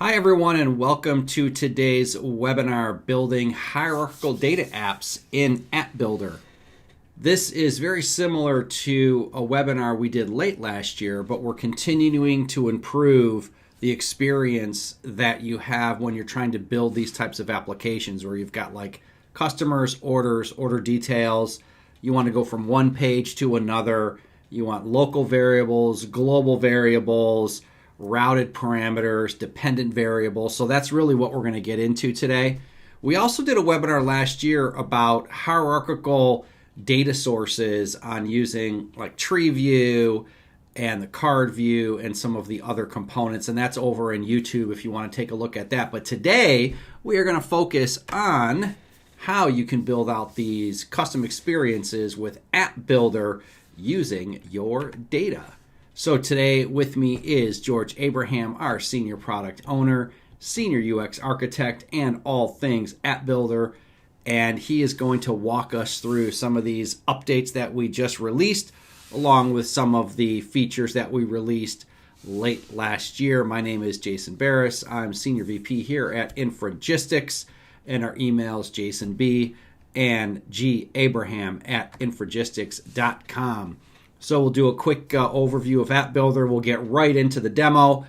Hi everyone, and welcome to today's webinar, Building Hierarchical Data Apps in App Builder. This is very similar to a webinar we did late last year, but we're continuing to improve the experience that you have when you're trying to build these types of applications where you've got like customers, orders, order details. You want to go from one page to another. You want local variables, global variables, routed parameters, dependent variables. So that's really what we're going to get into today. We also did a webinar last year about hierarchical data sources on using like tree view and the card view and some of the other components. And that's over in YouTube if you want to take a look at that. But today we are going to focus on how you can build out these custom experiences with App Builder using your data. So today with me is George Abraham, our Senior Product Owner, Senior UX Architect, and all things App Builder. And he is going to walk us through some of these updates that we just released, along with some of the features that we released late last year. My name is Jason Barris. I'm Senior VP here at Infragistics, and our email is jasonb and gabraham@infragistics.com. So we'll do a quick overview of App Builder. We'll get right into the demo.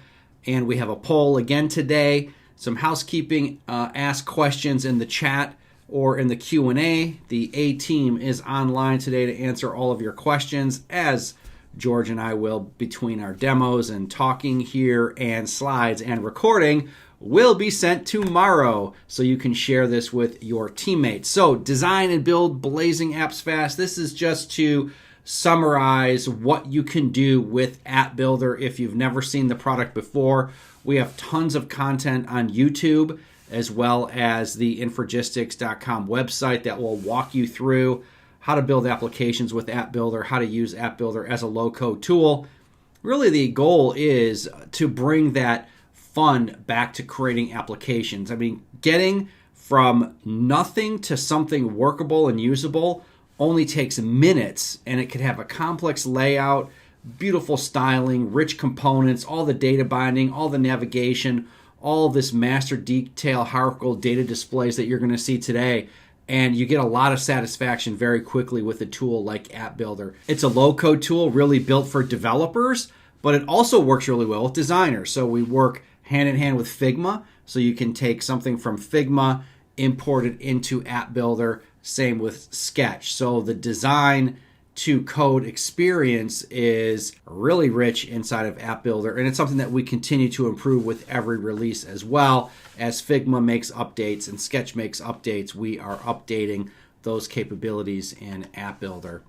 And we have a poll again today. Some housekeeping, ask questions in the chat or in the Q&A. The A team is online today to answer all of your questions, as George and I will, between our demos and talking here and slides and recording, will be sent tomorrow. So you can share this with your teammates. So design and build blazing apps fast. This is just to summarize what you can do with App Builder if you've never seen the product before. We have tons of content on YouTube as well as the Infragistics.com website that will walk you through how to build applications with App Builder, how to use App Builder as a low-code tool. Really, the goal is to bring that fun back to creating applications. I mean, getting from nothing to something workable and usable only takes minutes, and it could have a complex layout, beautiful styling, rich components, all the data binding, all the navigation, all this master detail hierarchical data displays that you're going to see today. And you get a lot of satisfaction very quickly with a tool like App Builder. It's a low-code tool really built for developers, but it also works really well with designers. So we work hand in hand with Figma, so you can take something from Figma, import it into App Builder. Same with Sketch. So the design to code experience is really rich inside of App Builder, and it's something that we continue to improve with every release as well. As Figma makes updates and Sketch makes updates, we are updating those capabilities in App Builder.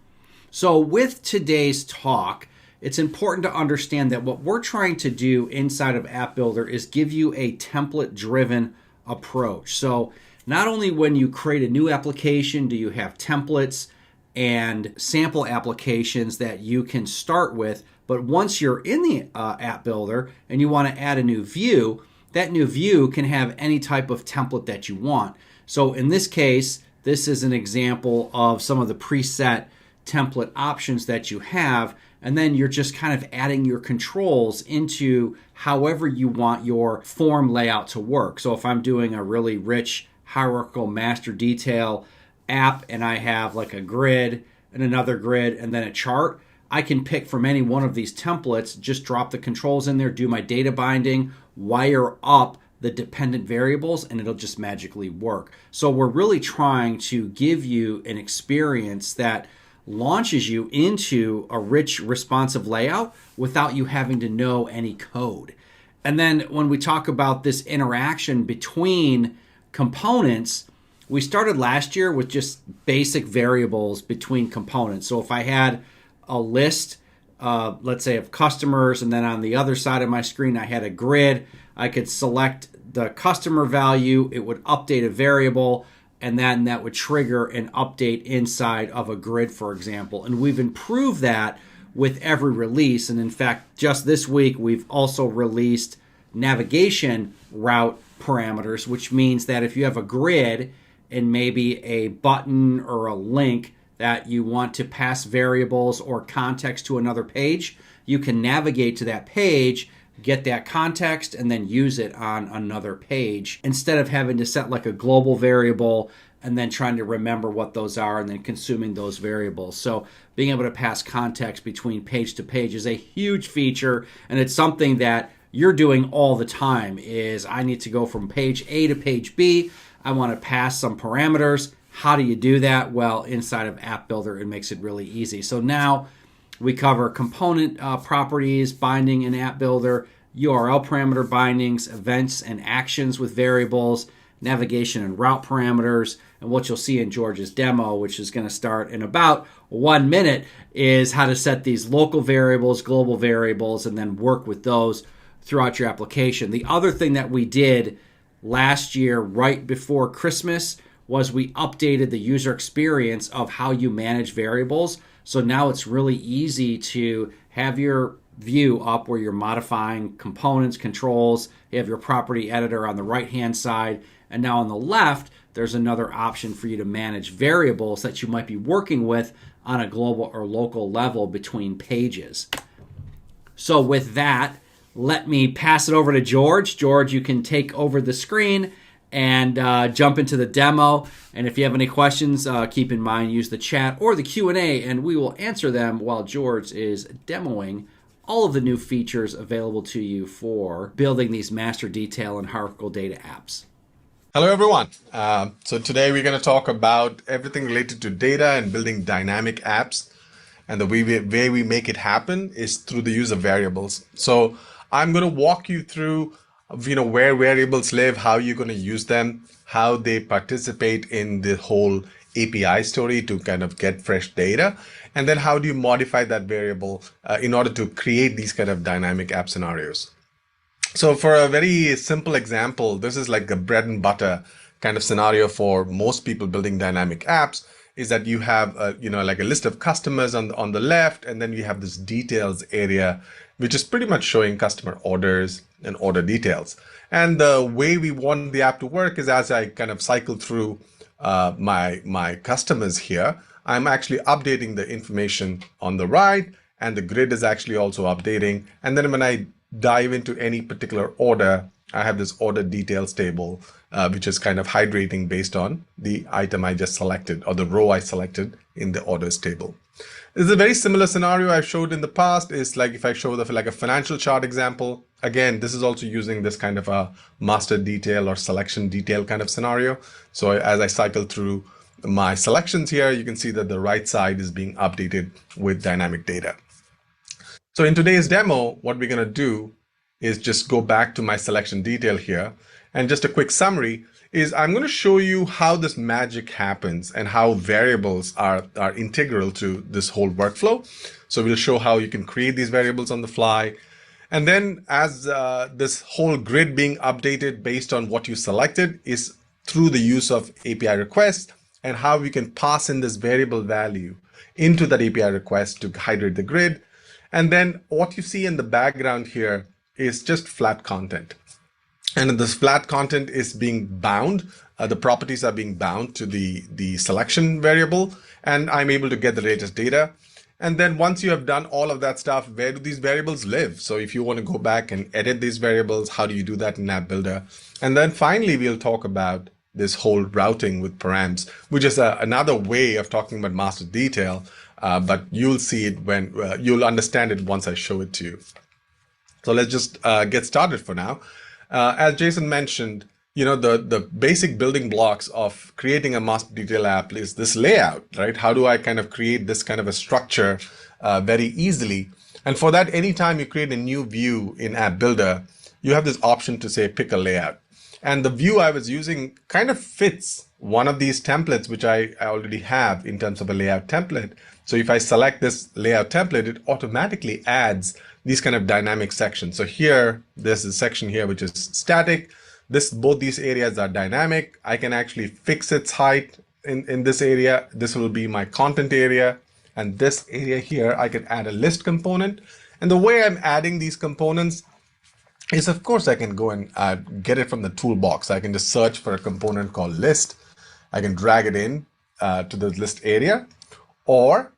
So with today's talk, it's important to understand that what we're trying to do inside of App Builder is give you a template-driven approach. So not only when you create a new application do you have templates and sample applications that you can start with, but once you're in the App Builder and you want to add a new view, that new view can have any type of template that you want. So in this case, this is an example of some of the preset template options that you have, and then you're just kind of adding your controls into however you want your form layout to work. So if I'm doing a really rich hierarchical master detail app and I have like a grid and another grid and then a chart, I can pick from any one of these templates, just drop the controls in there, do my data binding, wire up the dependent variables, and it'll just magically work. So we're really trying to give you an experience that launches you into a rich responsive layout without you having to know any code. And then when we talk about this interaction between components, we started last year with just basic variables between components. So if I had a list, let's say of customers, and then on the other side of my screen I had a grid, I could select the customer value, it would update a variable, and then that would trigger an update inside of a grid, for example. And we've improved that with every release. And in fact, just this week, we've also released navigation route parameters, which means that if you have a grid and maybe a button or a link that you want to pass variables or context to another page, you can navigate to that page get that context and then use it on another page instead of having to set like a global variable and then trying to remember what those are and then consuming those variables. So being able to pass context between page to page is a huge feature, and it's something that you're doing all the time. Is I need to go from page A to page B. I want to pass some parameters. How do you do that? Well, inside of App Builder, it makes it really easy. So now we cover component properties, binding in App Builder, URL parameter bindings, events and actions with variables, navigation and route parameters, and what you'll see in George's demo, which is going to start in about 1 minute, is how to set these local variables, global variables, and then work with those throughout your application. The other thing that we did last year, right before Christmas, was we updated the user experience of how you manage variables. So now it's really easy to have your view up where you're modifying components, controls. You have your property editor on the right-hand side. And now on the left, there's another option for you to manage variables that you might be working with on a global or local level between pages. So with that, let me pass it over to George. George, you can take over the screen and jump into the demo. And if you have any questions, keep in mind, use the chat or the Q&A, and we will answer them while George is demoing all of the new features available to you for building these master detail and hierarchical data apps. Hello, everyone. So today we're going to talk about everything related to data and building dynamic apps. And the way we make it happen is through the use of variables. So I'm going to walk you through where variables live, how you're going to use them, how they participate in the whole API story to kind of get fresh data, and then how do you modify that variable in order to create these kind of dynamic app scenarios. So for a very simple example, this is like a bread and butter kind of scenario for most people building dynamic apps, is that you have like a list of customers on the left, and then you have this details area, which is pretty much showing customer orders and order details. And the way we want the app to work is as I kind of cycle through my customers here, I'm actually updating the information on the right, and the grid is actually also updating. And then when I dive into any particular order, I have this order details table, which is kind of hydrating based on the item I just selected or the row I selected in the orders table. This is a very similar scenario I've showed in the past. Is like if I show like a financial chart example, again, this is also using this kind of a master detail or selection detail kind of scenario. So as I cycle through my selections here, you can see that the right side is being updated with dynamic data. So in today's demo, what we're going to do is just go back to my selection detail here. And just a quick summary is I'm going to show you how this magic happens and how variables are integral to this whole workflow. So we'll show how you can create these variables on the fly. And then as this whole grid being updated based on what you selected is through the use of API requests, and how we can pass in this variable value into that API request to hydrate the grid. And then what you see in the background here is just flat content. And this flat content is being bound. The properties are being bound to the selection variable, and I'm able to get the latest data. And then once you have done all of that stuff, where do these variables live? So if you want to go back and edit these variables, how do you do that in App Builder? And then finally, we'll talk about this whole routing with params, which is another way of talking about master detail, but you'll see it when you'll understand it once I show it to you. So let's just get started for now. As Jason mentioned, the basic building blocks of creating a master detail app is this layout, right? How do I kind of create this kind of a structure very easily? And for that, anytime you create a new view in App Builder, you have this option to say, pick a layout. And the view I was using kind of fits one of these templates, which I already have in terms of a layout template. So if I select this layout template, it automatically adds these kind of dynamic sections. So here, there's a section here, which is static. Both these areas are dynamic. I can actually fix its height in this area. This will be my content area. And this area here, I can add a list component. And the way I'm adding these components is, of course, I can go and get it from the toolbox. I can just search for a component called list. I can drag it in to the list area, or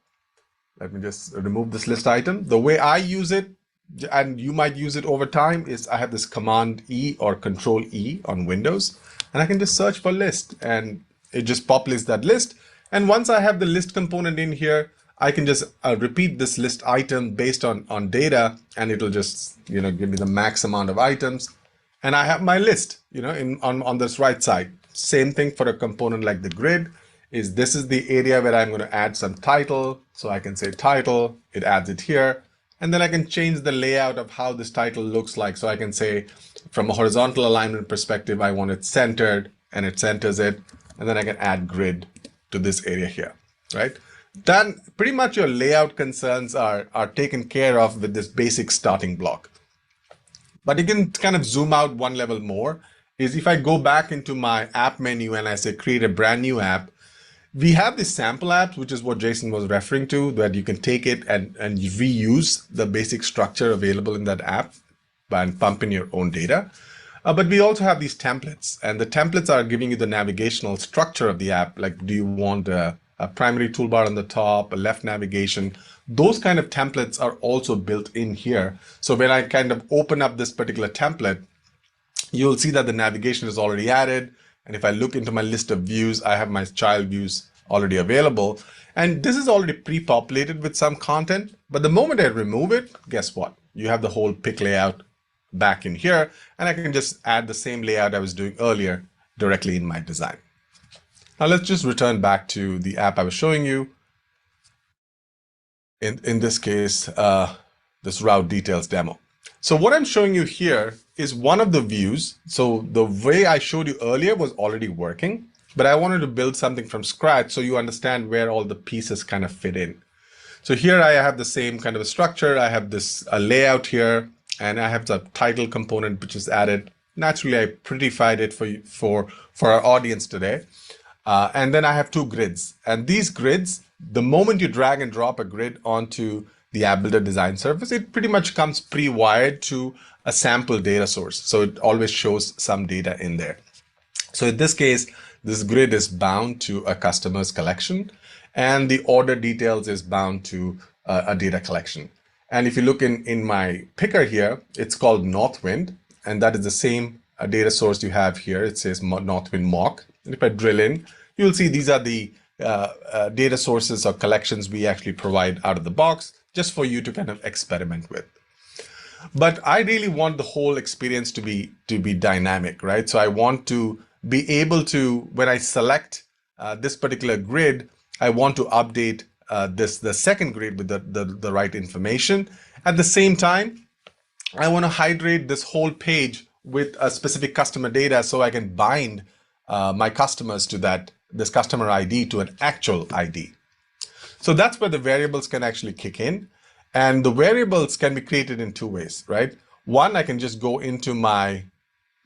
let me just remove this list item. The way I use it and you might use it over time, is I have this Command E or Control E on Windows, and I can just search for list, and it just populates that list. And once I have the list component in here, I can just repeat this list item based on data, and it'll just give me the max amount of items, and I have my list on this right side. Same thing for a component like the grid. This is the area where I'm going to add some title. So I can say title, it adds it here. And then I can change the layout of how this title looks like. So I can say from a horizontal alignment perspective, I want it centered, and it centers it. And then I can add grid to this area here, right? Then pretty much your layout concerns are taken care of with this basic starting block. But you can kind of zoom out one level more. Is if I go back into my app menu and I say create a brand new app, we have these sample apps, which is what Jason was referring to, that you can take it and reuse the basic structure available in that app and pump in your own data. But we also have these templates, and the templates are giving you the navigational structure of the app. Like, do you want a primary toolbar on the top, a left navigation? Those kind of templates are also built in here. So when I kind of open up this particular template, you'll see that the navigation is already added. And if I look into my list of views, I have my child views already available. And this is already pre-populated with some content. But the moment I remove it, guess what? You have the whole pick layout back in here. And I can just add the same layout I was doing earlier directly in my design. Now let's just return back to the app I was showing you. In this case, this route details demo. So what I'm showing you here is one of the views. So the way I showed you earlier was already working, but I wanted to build something from scratch so you understand where all the pieces kind of fit in. So here I have the same kind of a structure. I have this layout here, and I have the title component, which is added. Naturally, I prettified it for our audience today. And then I have two grids. And these grids, the moment you drag and drop a grid onto the App Builder design surface, it pretty much comes pre-wired to a sample data source. So it always shows some data in there. So in this case, this grid is bound to a customer's collection, and the order details is bound to a data collection. And if you look in my picker here, it's called Northwind, and that is the same data source you have here. It says Northwind mock. And if I drill in, you'll see these are the data sources or collections we actually provide out of the box, just for you to kind of experiment with. But I really want the whole experience to be dynamic, right? So I want to be able to, when I select this particular grid, I want to update the second grid with the right information. At the same time, I want to hydrate this whole page with a specific customer data so I can bind my customers to this customer ID to an actual ID. So that's where the variables can actually kick in. And the variables can be created in two ways, right? One, I can just go into my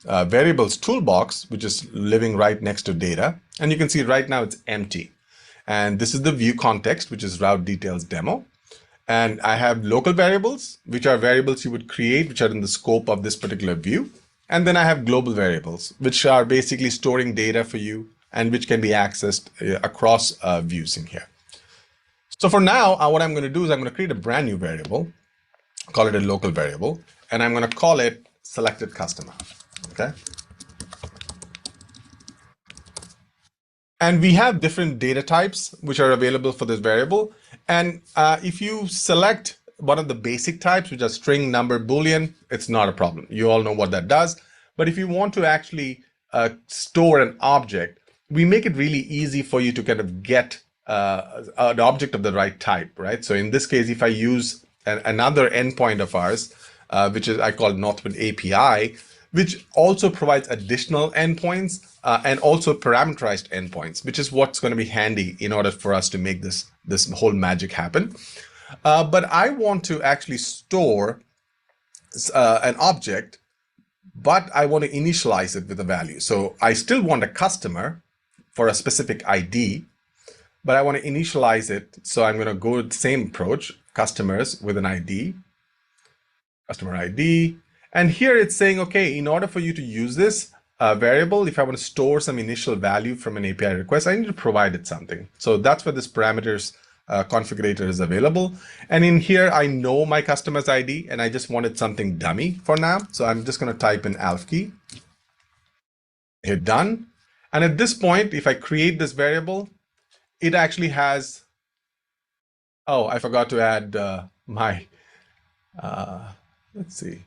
variables toolbox, which is living right next to data. And you can see right now it's empty. And this is the view context, which is route details demo. And I have local variables, which are variables you would create, which are in the scope of this particular view. And then I have global variables, which are basically storing data for you and which can be accessed across views in here. So for now, what I'm going to do is I'm going to create a brand new variable, call it a local variable, and I'm going to call it selected customer. Okay. And we have different data types which are available for this variable. And if you select one of the basic types, which are string, number, Boolean, it's not a problem. You all know what that does. But if you want to actually store an object, we make it really easy for you to kind of get an object of the right type, right? So in this case, if I use another endpoint of ours, which is I call Northwind API, which also provides additional endpoints and also parameterized endpoints, which is what's going to be handy in order for us to make this whole magic happen. But I want to actually store an object, but I want to initialize it with a value. So I still want a customer for a specific ID, but I want to initialize it. So I'm going to go with the same approach, customers with an ID, customer ID. And here it's saying, okay, in order for you to use this variable, if I want to store some initial value from an API request, I need to provide it something. So that's where this parameters configurator is available. And in here, I know my customer's ID, and I just wanted something dummy for now. So I'm just going to type in alf key, hit done. And at this point, if I create this variable, it actually has, oh, I forgot to add my, let's see.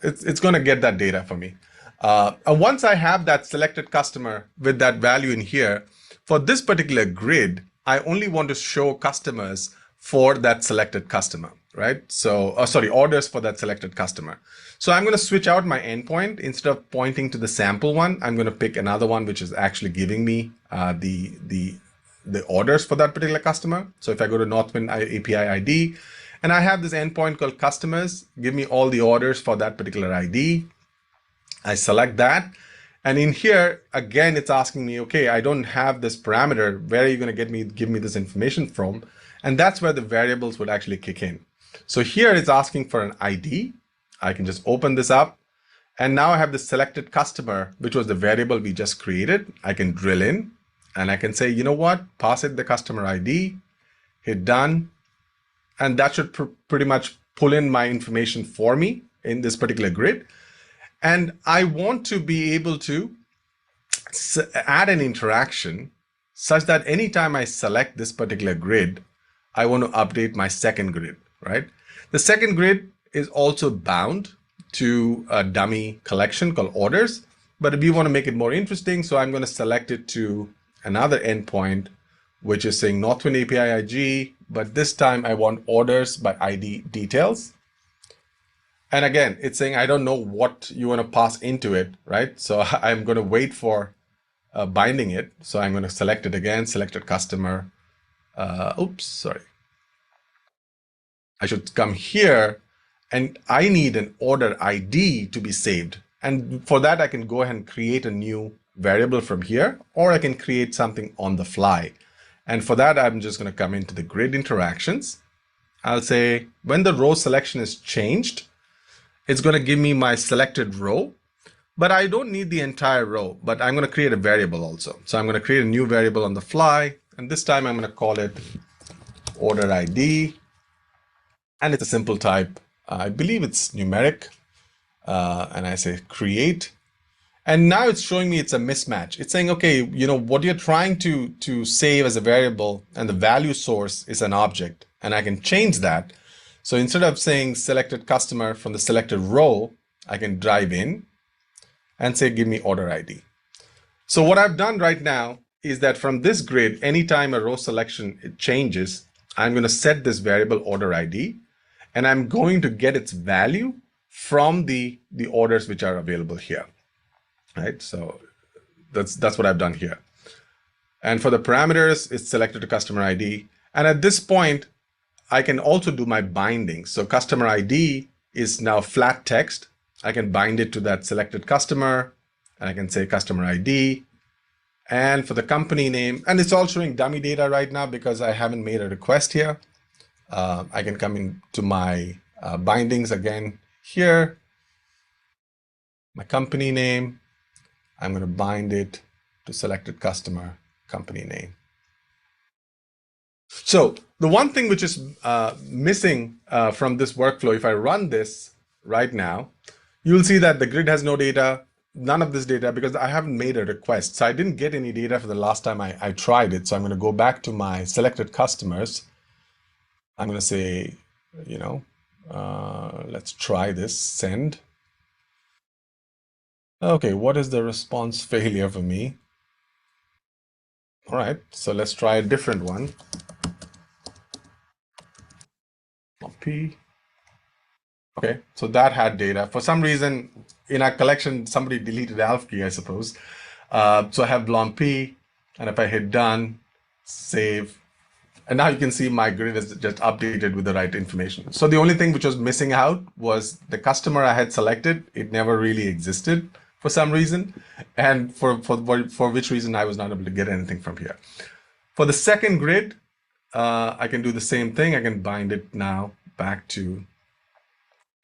It's going to get that data for me. Once I have that selected customer with that value in here, for this particular grid, I only want to show customers for that selected customer, right? So, sorry, orders for that selected customer. So I'm going to switch out my endpoint. Instead of pointing to the sample one, I'm going to pick another one, which is actually giving me the orders for that particular customer. So if I go to Northwind API ID, and I have this endpoint called customers, give me all the orders for that particular ID. I select that. And in here, again, it's asking me, okay, I don't have this parameter. Where are you going to give me this information from? And that's where the variables would actually kick in. So here it's asking for an ID. I can just open this up. And now I have the selected customer, which was the variable we just created. I can drill in and I can say, you know what, pass it the customer ID, hit done. And that should pretty much pull in my information for me in this particular grid. And I want to be able to add an interaction such that anytime I select this particular grid, I want to update my second grid, right? The second grid is also bound to a dummy collection called orders, but we want to make it more interesting. So I'm going to select it to another endpoint, which is saying Northwind API IG, but this time I want orders by ID details. And again, it's saying, I don't know what you want to pass into it, right? So I'm going to wait for binding it. So I'm going to select it again, selected customer. Oops, sorry. I should come here and I need an order ID to be saved. And for that, I can go ahead and create a new variable from here, or I can create something on the fly. And for that, I'm just going to come into the grid interactions. I'll say when the row selection is changed, it's going to give me my selected row, but I don't need the entire row, but I'm going to create a variable also. So I'm going to create a new variable on the fly. And this time I'm going to call it order ID. And it's a simple type. I believe it's numeric. And I say create. And now it's showing me it's a mismatch. It's saying, okay, you know, what you're trying to save as a variable and the value source is an object. And I can change that. So instead of saying selected customer from the selected row, I can drive in and say, give me order ID. So what I've done right now is that from this grid, anytime a row selection changes, I'm going to set this variable order ID, and I'm going to get its value from the orders which are available here. Right, so that's what I've done here. And for the parameters, it's selected to customer ID. And at this point, I can also do my binding. So customer ID is now flat text. I can bind it to that selected customer, and I can say customer ID. And for the company name, and it's all showing dummy data right now because I haven't made a request here. I can come into my bindings again here, my company name. I'm going to bind it to selected customer company name. So the one thing which is missing from this workflow, if I run this right now, you'll see that the grid has no data, none of this data, because I haven't made a request. So I didn't get any data for the last time I tried it. So I'm going to go back to my selected customers. I'm going to say, you know, let's try this, send. Okay, what is the response failure for me? All right, so let's try a different one. P. Okay, so that had data. For some reason, in our collection, somebody deleted alf key, I suppose. So I have blom P, and if I hit done, save, and now you can see my grid is just updated with the right information. So the only thing which was missing out was the customer I had selected. It never really existed for some reason, and for which reason I was not able to get anything from here. For the second grid, I can do the same thing. I can bind it now back to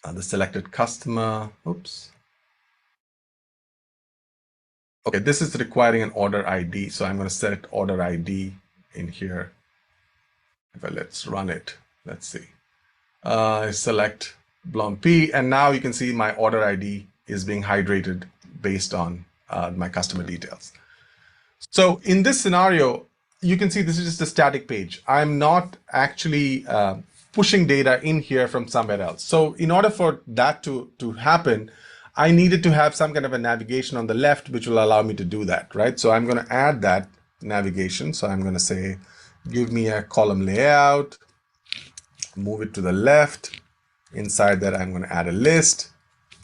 the selected customer. Oops. Okay, this is requiring an order ID. So I'm going to set order ID in here. Let's run it. Let's see. I select Blom P, and now you can see my order ID is being hydrated based on my customer details. So in this scenario, you can see this is just a static page. I'm not actually pushing data in here from somewhere else. So in order for that to happen, I needed to have some kind of a navigation on the left, which will allow me to do that, right? So I'm going to add that navigation. So I'm going to say, give me a column layout, move it to the left. Inside that, I'm going to add a list.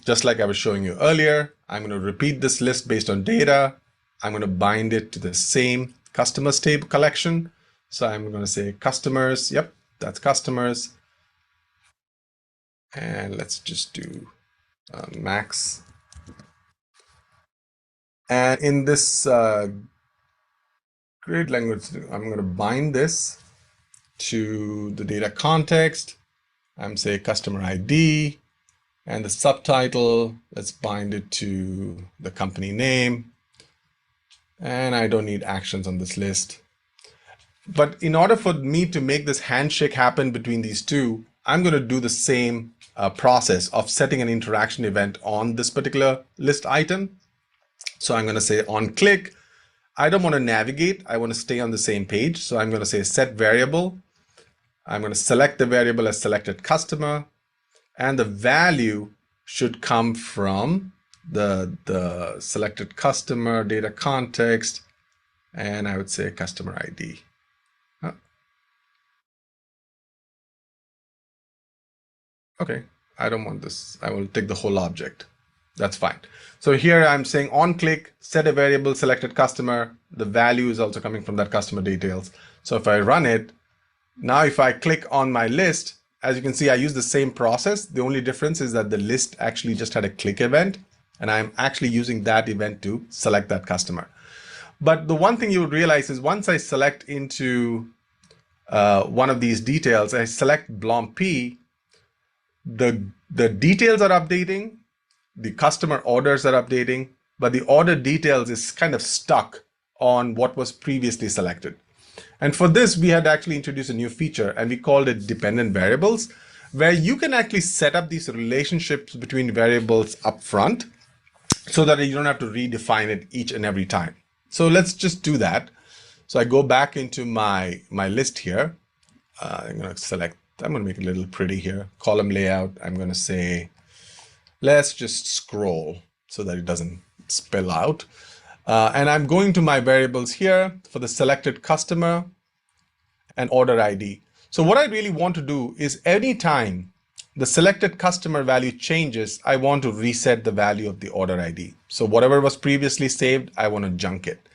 Just like I was showing you earlier, I'm going to repeat this list based on data. I'm going to bind it to the same customers table collection. So I'm going to say customers. Yep, that's customers. And let's just do max. And in this grid language, I'm going to bind this to the data context. I'm say customer ID, and the subtitle, let's bind it to the company name. And I don't need actions on this list. But in order for me to make this handshake happen between these two, I'm going to do the same process of setting an interaction event on this particular list item. So I'm going to say on click. I don't want to navigate. I want to stay on the same page. So I'm going to say set variable. I'm going to select the variable as selected customer, and the value should come from the selected customer data context, and I would say customer ID. Okay, I don't want this. I will take the whole object. That's fine. So here I'm saying on click, set a variable, selected customer. The value is also coming from that customer details. So if I run it, now if I click on my list, as you can see, I use the same process. The only difference is that the list actually just had a click event, and I'm actually using that event to select that customer. But the one thing you would realize is once I select into one of these details, I select Blom P, the details are updating, the customer orders are updating, but the order details is kind of stuck on what was previously selected. And for this, we had actually introduced a new feature, and we called it dependent variables, where you can actually set up these relationships between variables up front so that you don't have to redefine it each and every time. So let's just do that. So I go back into my list here. I'm going to make it a little pretty here. Column layout. I'm going to say, let's just scroll so that it doesn't spill out. And I'm going to my variables here for the selected customer and order ID. So what I really want to do is anytime the selected customer value changes, I want to reset the value of the order ID. So whatever was previously saved, I want to junk it.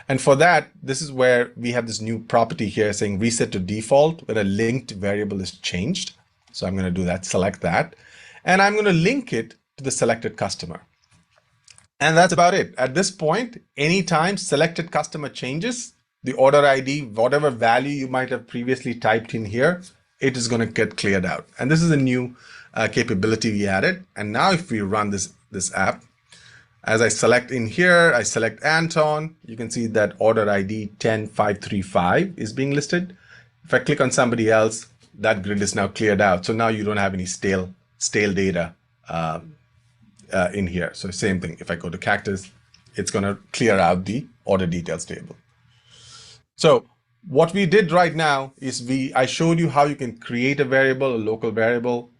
And for that, this is where we have this new property here saying reset to default when a linked variable is changed. So I'm going to do that, select that, and I'm going to link it to the selected customer. And that's about it. At this point, anytime selected customer changes, the order ID, whatever value you might have previously typed in here, it is going to get cleared out. And this is a new capability we added. And now if we run this app, as I select in here, I select Anton, you can see that order ID 10535 is being listed. If I click on somebody else, that grid is now cleared out. So now you don't have any stale data in here. So same thing, if I go to Cactus, it's going to clear out the order details table. So what we did right now is I showed you how you can create a variable, a local variable.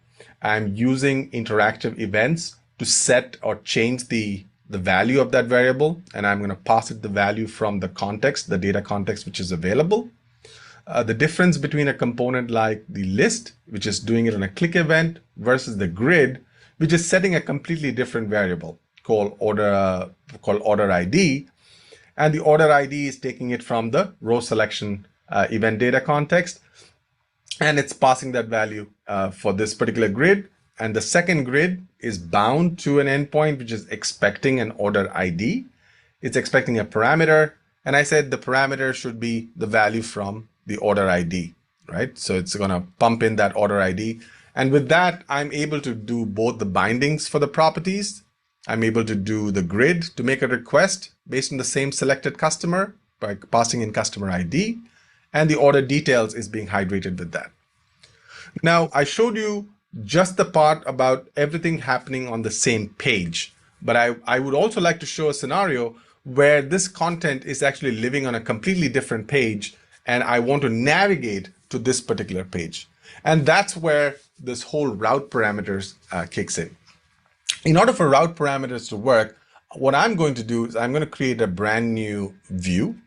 I'm using interactive events to set or change the value of that variable, and I'm going to pass it the value from the context, the data context, which is available. The difference between a component like the list, which is doing it on a click event, versus the grid, which is setting a completely different variable called order ID. And the order ID is taking it from the row selection event data context, and it's passing that value for this particular grid. And the second grid is bound to an endpoint, which is expecting an order ID. It's expecting a parameter. And I said the parameter should be the value from the order ID, right? So it's going to pump in that order ID. And with that, I'm able to do both the bindings for the properties I'm able to do the grid to make a request based on the same selected customer by passing in customer ID, and the order details is being hydrated with that. Now, I showed you just the part about everything happening on the same page, but I would also like to show a scenario where this content is actually living on a completely different page, and I want to navigate to this particular page. And that's where this whole route parameters kicks in. In order for route parameters to work, what I'm going to do is I'm going to create a brand new view.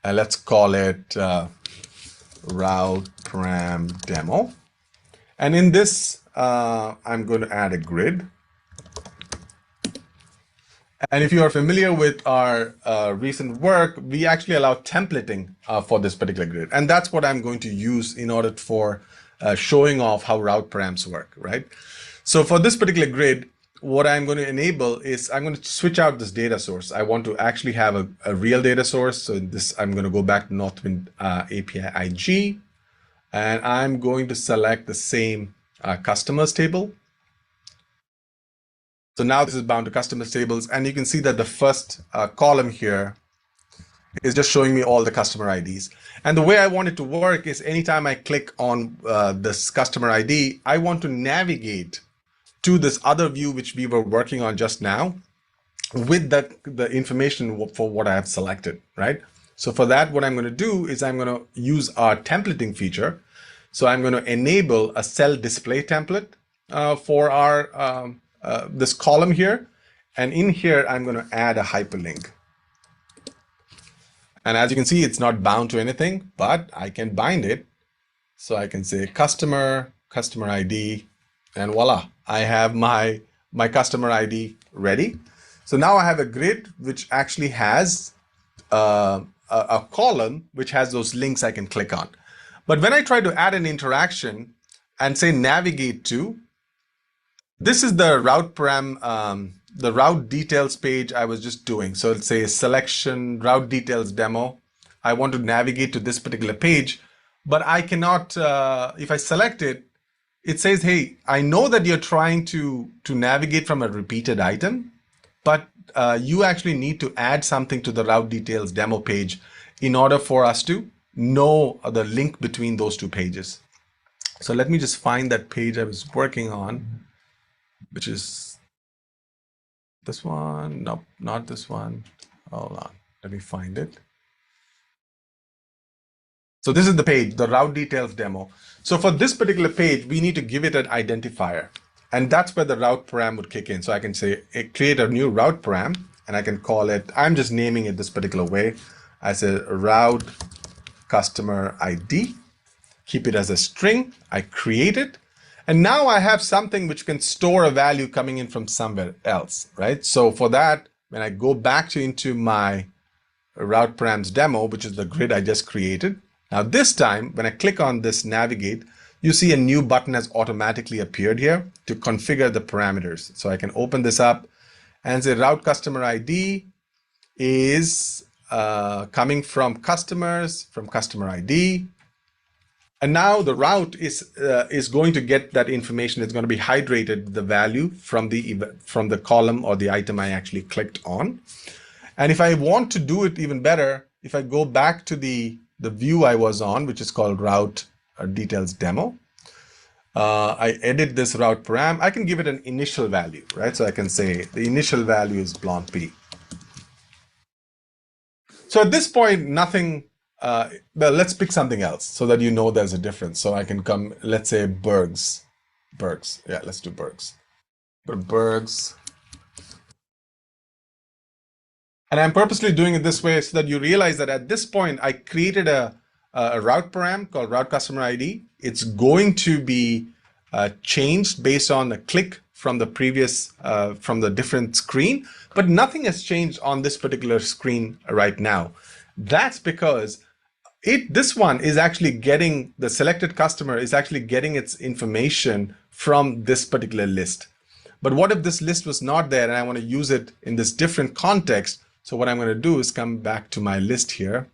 Let's call it route param demo. And in this, I'm going to add a grid. And if you are familiar with our recent work, we actually allow templating for this particular grid. And that's what I'm going to use in order for showing off how route params work, right? So for this particular grid, what I'm going to enable is I'm going to switch out this data source. I want to actually have a real data source. So in this, I'm going to go back to Northwind API IG, and I'm going to select the same customers table. So now this is bound to customers tables, and you can see that the first column here is just showing me all the customer IDs. And the way I want it to work is anytime I click on this customer ID, I want to navigate to this other view which we were working on just now with the information for what I have selected, right? So for that, what I'm going to do is I'm going to use our templating feature. So I'm going to enable a cell display template for our this column here. And in here, I'm going to add a hyperlink. And as you can see, it's not bound to anything, but I can bind it. So I can say customer ID, and voila, I have my customer ID ready. So now I have a grid which actually has a column which has those links I can click on. But when I try to add an interaction and say navigate to, this is the route param, the route details page I was just doing. So let's say selection route details demo. I want to navigate to this particular page, but I cannot, if I select it, it says, hey, I know that you're trying to navigate from a repeated item, but you actually need to add something to the route details demo page in order for us to know the link between those two pages. So let me just find that page I was working on, which is this one. Nope, not this one. Hold on, let me find it. So this is the page, the route details demo. So for this particular page, we need to give it an identifier. And that's where the route param would kick in. So I can say, create a new route param, and I can call it, I'm just naming it this particular way. I say route customer ID, keep it as a string. I create it. And now I have something which can store a value coming in from somewhere else, right? So for that, when I go back into my route params demo, which is the grid I just created, now this time, when I click on this navigate, you see a new button has automatically appeared here to configure the parameters. So I can open this up and say route customer ID is coming from customers, from customer ID. And now the route is going to get that information. It's going to be hydrated the value from the column or the item I actually clicked on. And if I want to do it even better, if I go back to the view I was on, which is called route details demo, I edit this route param. I can give it an initial value, right? So I can say the initial value is blonde P. So at this point, nothing. Well, let's pick something else so that you know there's a difference. So I can come, let's say Bergs. Yeah, let's do Bergs. Bergs. And I'm purposely doing it this way so that you realize that at this point, I created a route param called route customer ID. It's going to be changed based on a click from the previous, from the different screen, but nothing has changed on this particular screen right now. That's because this one is actually getting, the selected customer is actually getting its information from this particular list. But what if this list was not there and I want to use it in this different context? So what I'm going to do is come back to my list here.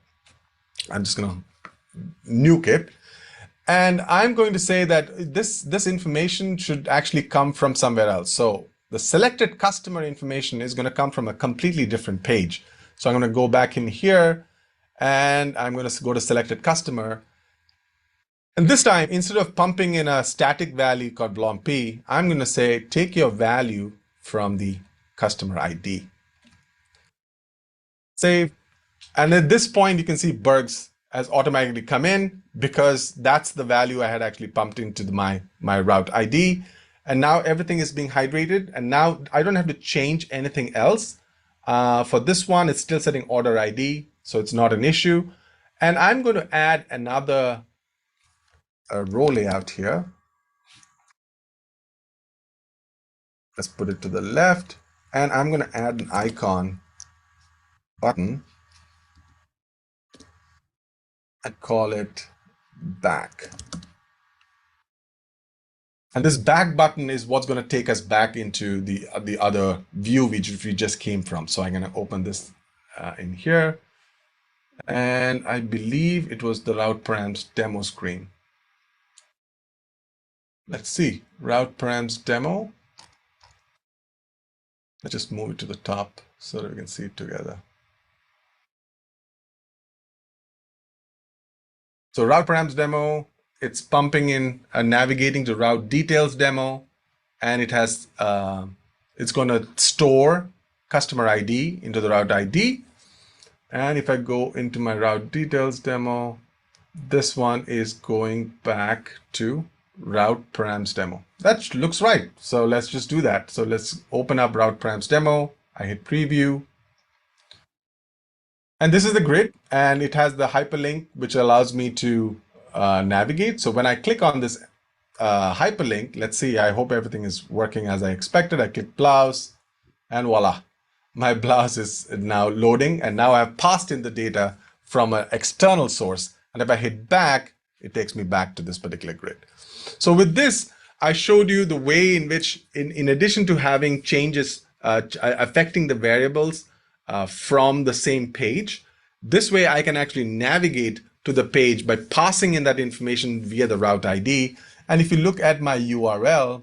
I'm just going to nuke it. And I'm going to say that this information should actually come from somewhere else. So the selected customer information is going to come from a completely different page. So I'm going to go back in here and I'm going to go to selected customer. And this time, instead of pumping in a static value called blomp, I'm going to say, take your value from the customer ID. Save. And at this point, you can see Bergs has automatically come in because that's the value I had actually pumped into my route ID. And now everything is being hydrated. And now I don't have to change anything else. For this one, it's still setting order ID, so it's not an issue. And I'm going to add another row layout here. Let's put it to the left. And I'm going to add an icon button. I'd call it back. And this back button is what's going to take us back into the other view which we just came from. So I'm going to open this in here. And I believe it was the route params demo screen. Let's see, route params demo. Let's just move it to the top so that we can see it together. So route params demo, it's pumping in navigating to route details demo, and it has it's going to store customer ID into the route ID. And if I go into my route details demo, this one is going back to route params demo. That looks right. So let's just do that. So let's open up route params demo. I hit preview. And this is the grid, and it has the hyperlink, which allows me to navigate. So when I click on this hyperlink, let's see, I hope everything is working as I expected. I click browse, and voila, my browse is now loading. And now I've passed in the data from an external source. And if I hit back, it takes me back to this particular grid. So with this, I showed you the way in which, in addition to having changes affecting the variables, from the same page. This way I can actually navigate to the page by passing in that information via the route ID. And if you look at my URL,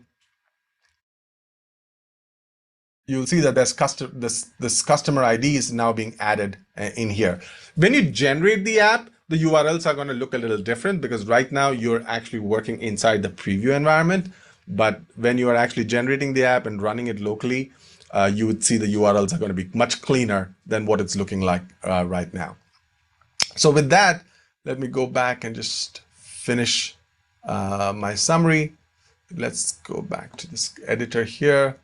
you'll see that this customer ID is now being added in here. When you generate the app, the URLs are going to look a little different because right now you're actually working inside the preview environment. But when you are actually generating the app and running it locally, you would see the URLs are going to be much cleaner than what it's looking like right now. So with that, let me go back and just finish my summary. Let's go back to this editor here.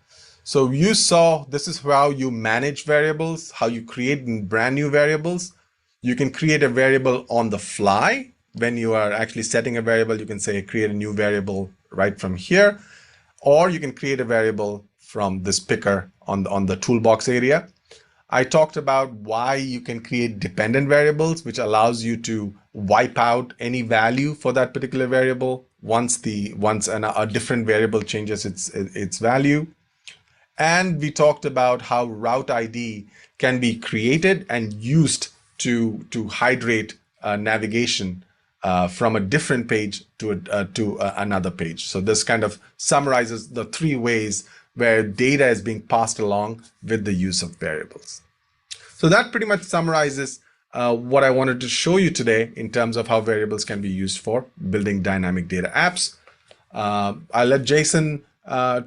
So you saw this is how you manage variables, how you create brand new variables. You can create a variable on the fly. When you are actually setting a variable, you can say create a new variable right from here, or you can create a variable from this picker on the toolbox area. I talked about why you can create dependent variables, which allows you to wipe out any value for that particular variable once a different variable changes its value. And we talked about how route ID can be created and used to hydrate navigation from a different page to another page. So this kind of summarizes the three ways where data is being passed along with the use of variables. So that pretty much summarizes what I wanted to show you today in terms of how variables can be used for building dynamic data apps. I'll let Jason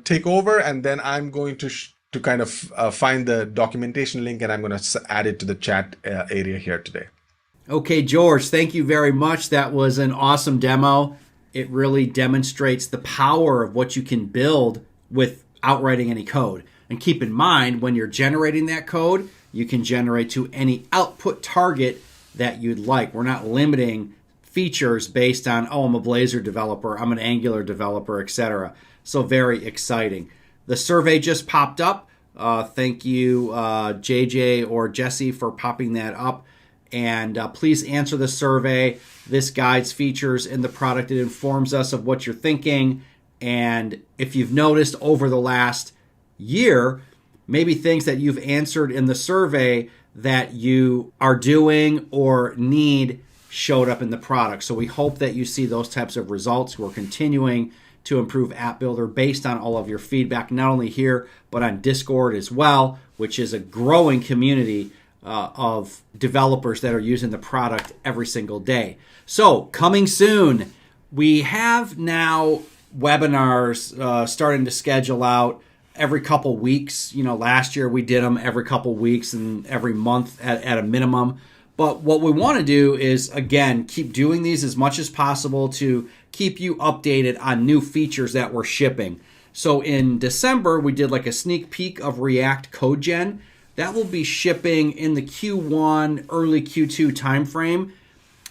take over, and then I'm going to kind of find the documentation link, and I'm going to add it to the chat area here today. Okay, George, thank you very much. That was an awesome demo. It really demonstrates the power of what you can build without writing any code. And keep in mind, when you're generating that code, you can generate to any output target that you'd like. We're not limiting features based on, oh, I'm a Blazor developer, I'm an Angular developer, etc. So very exciting. The survey just popped up. Thank you, JJ or Jesse, for popping that up. And please answer the survey. This guides features in the product. It informs us of what you're thinking. And if you've noticed over the last year, maybe things that you've answered in the survey that you are doing or need showed up in the product. So we hope that you see those types of results. We're continuing to improve App Builder based on all of your feedback, not only here, but on Discord as well, which is a growing community of developers that are using the product every single day. So coming soon, we have now webinars starting to schedule out every couple weeks. Last year we did them every couple weeks and every month at a minimum. But what we want to do is, again, keep doing these as much as possible to keep you updated on new features that we're shipping. So in December, we did like a sneak peek of React Code Gen. That will be shipping in the Q1, early Q2 timeframe.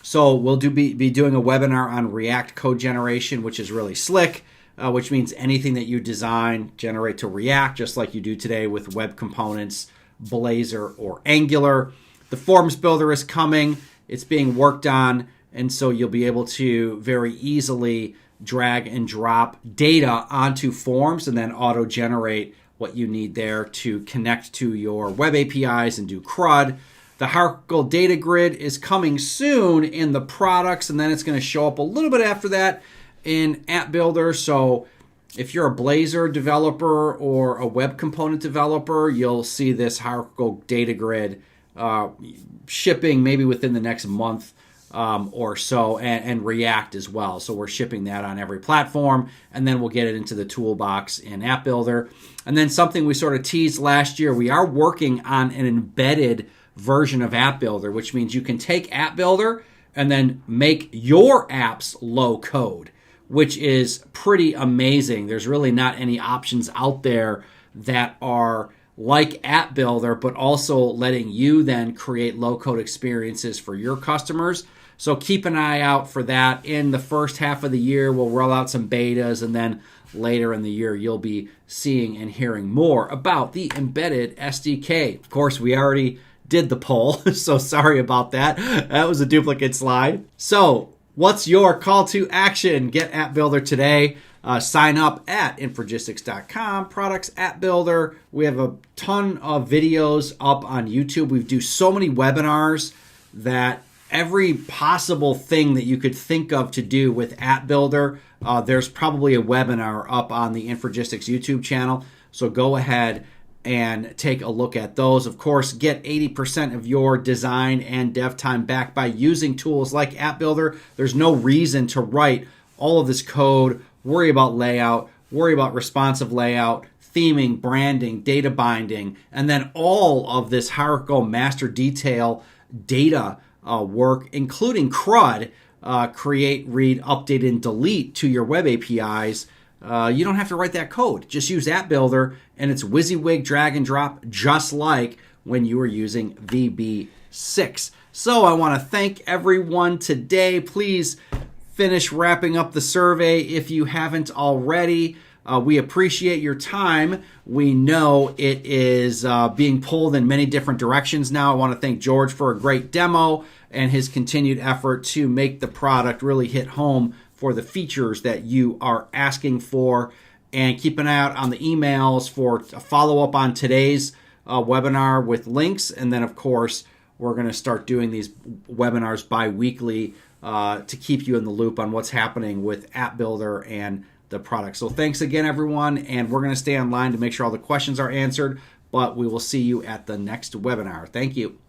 So we'll be doing a webinar on React code generation, which is really slick, which means anything that you design, generate to React, just like you do today with web components, Blazor, or Angular. The Forms Builder is coming. It's being worked on, and so you'll be able to very easily drag and drop data onto forms and then auto-generate what you need there to connect to your web APIs and do CRUD. The hierarchical data grid is coming soon in the products, and then it's going to show up a little bit after that in App Builder. So if you're a Blazor developer or a web component developer, you'll see this hierarchical data grid shipping maybe within the next month or so, and React as well. So we're shipping that on every platform, and then we'll get it into the toolbox in App Builder. And then something we sort of teased last year, we are working on an embedded version of App Builder, which means you can take App Builder and then make your apps low code, which is pretty amazing. There's really not any options out there that are like App Builder, but also letting you then create low code experiences for your customers. So keep an eye out for that. In the first half of the year, we'll roll out some betas, and then later in the year, you'll be seeing and hearing more about the embedded SDK. Of course, we already did the poll, so sorry about that. That was a duplicate slide. So what's your call to action? Get App Builder today. Sign up at Infragistics.com, products App Builder. We have a ton of videos up on YouTube. We do so many webinars that every possible thing that you could think of to do with App Builder, there's probably a webinar up on the Infragistics YouTube channel. So go ahead and take a look at those. Of course, get 80% of your design and dev time back by using tools like App Builder. There's no reason to write all of this code, worry about layout, worry about responsive layout, theming, branding, data binding, and then all of this hierarchical master detail data work, including CRUD, create, read, update, and delete to your web APIs. You don't have to write that code. Just use App Builder, and it's WYSIWYG, drag and drop, just like when you were using VB6. So I want to thank everyone today. Please finish wrapping up the survey if you haven't already. We appreciate your time. We know it is being pulled in many different directions now. I want to thank George for a great demo and his continued effort to make the product really hit home for the features that you are asking for. And keep an eye out on the emails for a follow-up on today's webinar with links. And then, of course, we're going to start doing these webinars bi-weekly to keep you in the loop on what's happening with App Builder and the product. So thanks again, everyone. And we're going to stay online to make sure all the questions are answered. But we will see you at the next webinar. Thank you.